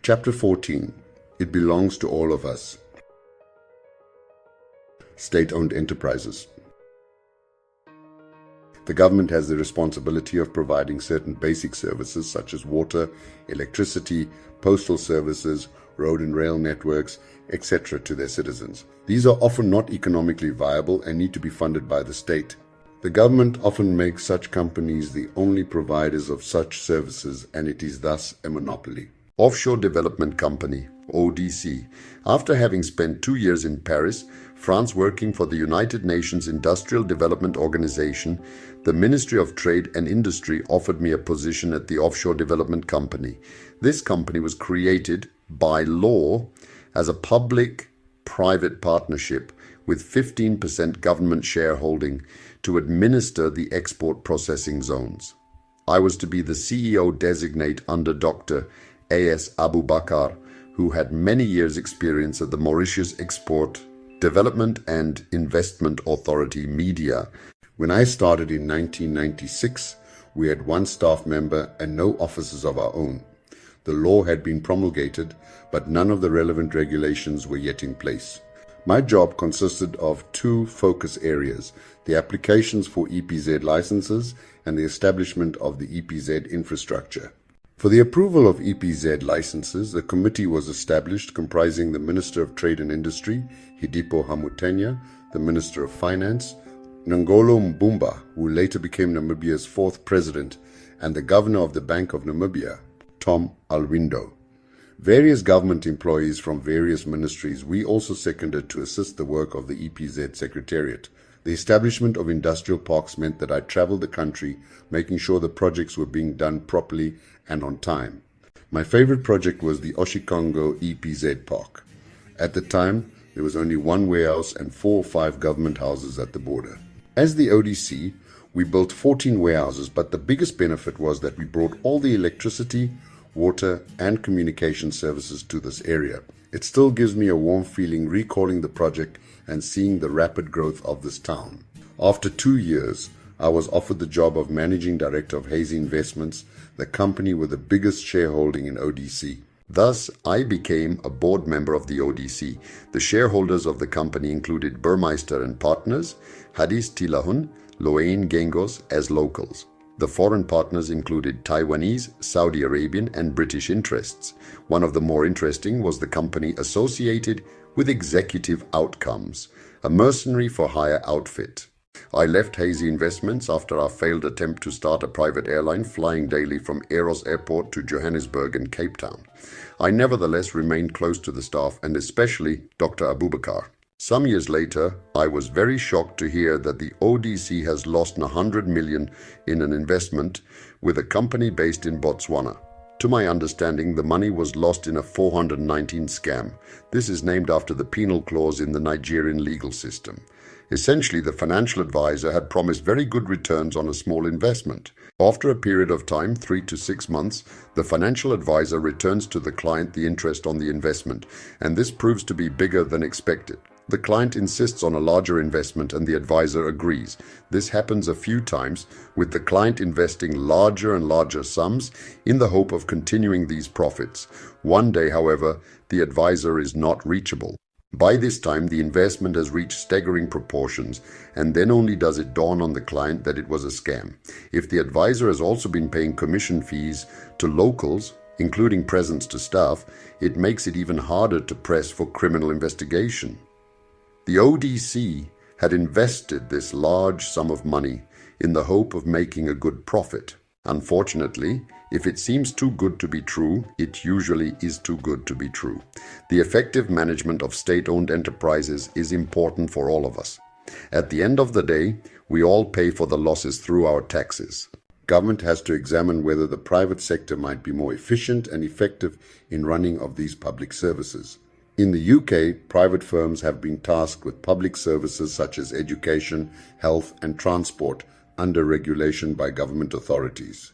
Chapter 14. It belongs to all of us. State-owned enterprises. The government has the responsibility of providing certain basic services such as water, electricity, postal services, road and rail networks, etc. to their citizens. These are often not economically viable and need to be funded by the state. The government often makes such companies the only providers of such services, and it is thus a monopoly. Offshore Development Company, ODC. After having spent 2 years in Paris, France, working for the United Nations Industrial Development Organization, the Ministry of Trade and Industry offered me a position at the Offshore Development Company. This company was created by law as a public-private partnership with 15% government shareholding to administer the export processing zones. I was to be the CEO designate under Dr. A.S. Abubakar, who had many years' experience at the Mauritius Export Development and Investment Authority, MEDIA. When I started in 1996, we had 1 staff member and no officers of our own. The law had been promulgated, but none of the relevant regulations were yet in place. My job consisted of 2 focus areas: the applications for EPZ licenses and the establishment of the EPZ infrastructure. For the approval of EPZ licenses, a committee was established comprising the Minister of Trade and Industry, Hidipo Hamutenya, the Minister of Finance, Ngolo Mbumba, who later became Namibia's 4th president, and the Governor of the Bank of Namibia, Tom Alwindo. Various government employees from various ministries we also seconded to assist the work of the EPZ Secretariat. The establishment of industrial parks meant that I traveled the country, making sure the projects were being done properly and on time. My favorite project was the Oshikongo EPZ Park. At the time, there was only 1 warehouse and 4 or 5 government houses at the border. As the ODC, we built 14 warehouses, but the biggest benefit was that we brought all the electricity, water, and communication services to this area. It still gives me a warm feeling recalling the project and seeing the rapid growth of this town. After 2 years, I was offered the job of Managing Director of Hazy Investments, the company with the biggest shareholding in ODC. Thus, I became a board member of the ODC. The shareholders of the company included Burmeister and Partners, Hadis Tilahun, Loain Gengos as locals. The foreign partners included Taiwanese, Saudi Arabian, and British interests. One of the more interesting was the company associated with Executive Outcomes, a mercenary for hire outfit. I left Hazy Investments after our failed attempt to start a private airline flying daily from Eros Airport to Johannesburg and Cape Town. I nevertheless remained close to the staff and especially Dr. Abubakar. Some years later, I was very shocked to hear that the ODC has lost 100 million in an investment with a company based in Botswana. To my understanding, the money was lost in a 419 scam. This is named after the penal clause in the Nigerian legal system. Essentially, the financial advisor had promised very good returns on a small investment. After a period of time, 3 to 6 months, the financial advisor returns to the client the interest on the investment, and this proves to be bigger than expected. The client insists on a larger investment and the advisor agrees. This happens a few times, with the client investing larger and larger sums in the hope of continuing these profits. One day, however, the advisor is not reachable. By this time, the investment has reached staggering proportions, and then only does it dawn on the client that it was a scam. If the advisor has also been paying commission fees to locals, including presents to staff, it makes it even harder to press for criminal investigation. The ODC had invested this large sum of money in the hope of making a good profit. Unfortunately, if it seems too good to be true, it usually is too good to be true. The effective management of state-owned enterprises is important for all of us. At the end of the day, we all pay for the losses through our taxes. Government has to examine whether the private sector might be more efficient and effective in running of these public services. In the UK, private firms have been tasked with public services such as education, health, and transport under regulation by government authorities.